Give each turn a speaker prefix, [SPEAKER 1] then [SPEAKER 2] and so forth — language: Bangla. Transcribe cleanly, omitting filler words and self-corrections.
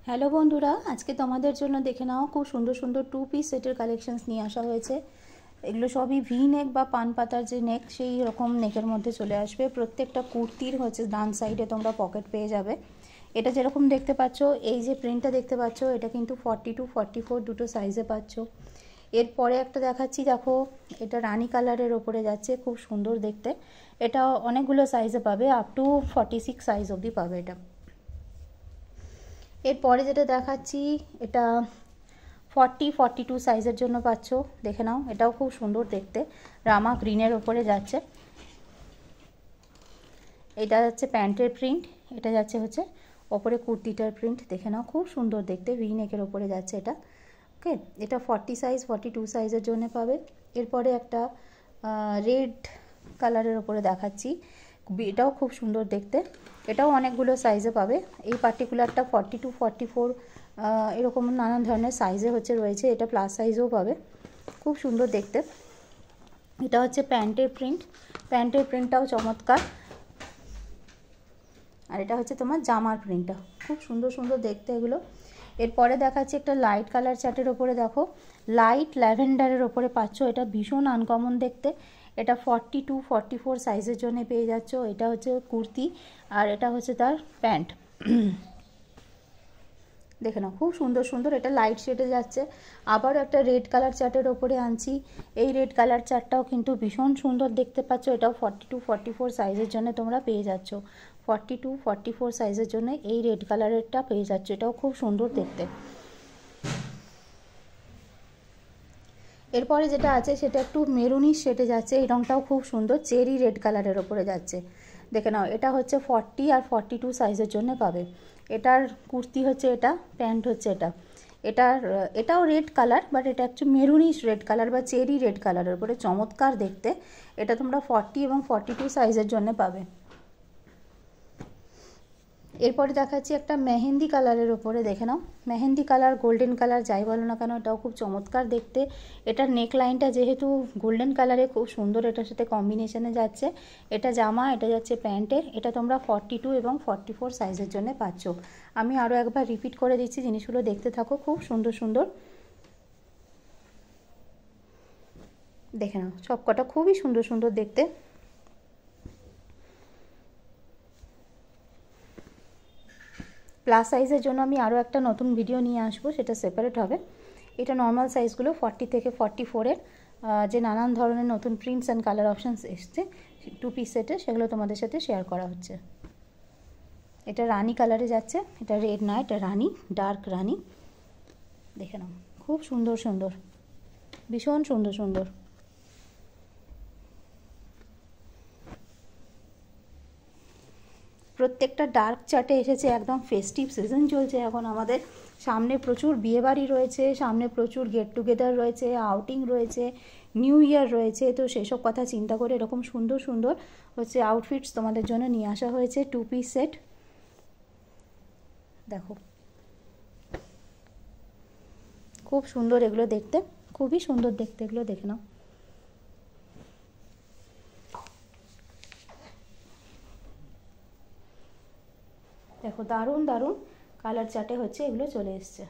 [SPEAKER 1] হ্যালো বন্ধুরা, আজকে তোমাদের জন্য দেখে নাও খুব সুন্দর সুন্দর টু পিস সেটের কালেকশনস নিয়ে আসা হয়েছে। এগুলো সবই ভি নেক বা পান পাতার যে নেক সেই রকম নেকের মধ্যে চলে আসবে। প্রত্যেকটা কুর্তির হচ্ছে ডান সাইডে তোমরা পকেট পেয়ে যাবে। এটা যেরকম দেখতে পাচ্ছ, এই যে প্রিন্টটা দেখতে পাচ্ছ, এটা কিন্তু 42, 44 দুটো সাইজে পাচ্ছ। এরপরে একটা দেখাচ্ছি, দেখো এটা রানী কালারের ওপরে যাচ্ছে, খুব সুন্দর দেখতে। এটা অনেকগুলো সাইজে পাবে, আপ টু 46 সাইজ অবধি পাবে এটা। এরপরে যেটা দেখাচ্ছি, এটা 42 সাইজের জন্য পাচ্ছ, দেখে নাও। এটাও খুব সুন্দর দেখতে, রামা গ্রিনের ওপরে যাচ্ছে। এটা যাচ্ছে প্যান্টের প্রিন্ট, এটা যাচ্ছে হচ্ছে ওপরে কুর্তিটার প্রিন্ট, দেখে নাও খুব সুন্দর দেখতে, ভি নেকের ওপরে যাচ্ছে এটা। ওকে, এটা 40 সাইজ 42 সাইজের জন্য পাবে। এরপরে একটা রেড কালারের ওপরে দেখাচ্ছি, এটাও খুব সুন্দর দেখতে, এটাও অনেকগুলো সাইজে পাবে। এই পার্টিকুলারটা 42, 44 এরকম নানান ধরনের সাইজে হচ্ছে রয়েছে। এটা প্লাস সাইজও পাবে, খুব সুন্দর দেখতে। এটা হচ্ছে প্যান্টের প্রিন্ট, প্যান্টের প্রিন্টটাও চমৎকার। আর এটা হচ্ছে তোমার জামার প্রিন্টটা, খুব সুন্দর সুন্দর দেখতে এগুলো। এরপরে দেখাচ্ছি একটা লাইট কালার চার্টের ওপরে, দেখো লাইট ল্যাভেন্ডারের ওপরে পাচ্ছ। এটা ভীষণ আনকমন দেখতে। এটা 42, 44 সাইজের জন্য পেয়ে যাচ্ছ। এটা হচ্ছে কুর্তি আর এটা হচ্ছে তার প্যান্ট। দেখে নাও খুব সুন্দর সুন্দর, এটা লাইট শেডে যাচ্ছে। আবার একটা রেড কালার চার্টের ওপরে আনছি, এই রেড কালার চার্টটাও কিন্তু ভীষণ সুন্দর দেখতে পাচ্ছ। এটাও 42, 44 সাইজের জন্য তোমরা পেয়ে যাচ্ছ। 42, 44 সাইজের জন্য এই রেড কালারেরটা পেয়ে যাচ্ছ, এটাও খুব সুন্দর দেখতে। এরপরে যেটা আছে সেটা একটু মেরুনি শেডে যাচ্ছে, এই রঙটাও খুব সুন্দর, চেরি রেড কালারের ওপরে যাচ্ছে। দেখে নাও, এটা হচ্ছে 40 আর 42 সাইজের জন্য পাবে। এটার কুর্তি হচ্ছে এটা, প্যান্ট হচ্ছে এটা। এটাও রেড কালার, বাট এটা একটু মেরুনিশ রেড কালার বা চেরি রেড কালারের উপরে, চমৎকার দেখতে। এটা তোমরা 40 এবং 42 সাইজের জন্য পাবে। এরপরে দেখাচ্ছি একটা মেহেন্দি কালারের ওপরে, দেখে নাও মেহেন্দি কালার, গোল্ডেন কালার যাই বলো না কেন, এটাও খুব চমৎকার দেখতে। এটার নেক লাইনটা যেহেতু গোল্ডেন কালারে, খুব সুন্দর এটার সাথে কম্বিনেশনে যাচ্ছে। এটা জামা, এটা যাচ্ছে প্যান্টের। এটা তোমরা 42 এবং 44 সাইজের জন্য পাচ্ছ। আমি আরও একবার রিপিট করে দিচ্ছি, জিনিসগুলো দেখতে থাকো, খুব সুন্দর সুন্দর। দেখে নাও সবকটা খুবই সুন্দর সুন্দর দেখতে। প্লাস সাইজের জন্য আমি আরও একটা নতুন ভিডিও নিয়ে আসবো, সেটা সেপারেট হবে। এটা নর্মাল সাইজগুলো 40 থেকে 44-এর যে নানান ধরনের নতুন প্রিন্টস অ্যান্ড কালার অপশানস এসছে টু পিস সেটে, সেগুলো তোমাদের সাথে শেয়ার করা হচ্ছে। এটা রানি কালারে যাচ্ছে, এটা রেড না, এটা রানি, ডার্ক রানি। দেখে নাও খুব সুন্দর সুন্দর, ভীষণ সুন্দর সুন্দর। প্রত্যেকটা ডার্ক চার্টে এসেছে, একদম ফেস্টিভ সিজন চলছে এখন আমাদের। সামনে প্রচুর বিয়েবাড়ি রয়েছে, সামনে প্রচুর গেট টুগেদার রয়েছে, আউটিং রয়েছে, নিউ ইয়ার রয়েছে। তো সেসব কথা চিন্তা করে এরকম সুন্দর সুন্দর হচ্ছে আউটফিটস তোমাদের জন্য নিয়ে আসা হয়েছে, টু পিস সেট। দেখো খুব সুন্দর এগুলো দেখতে, খুবই সুন্দর দেখতে এগুলো, দেখে নাও। দেখো দারুণ দারুণ কালার চার্টে হচ্ছে এগুলো চলে এসছে।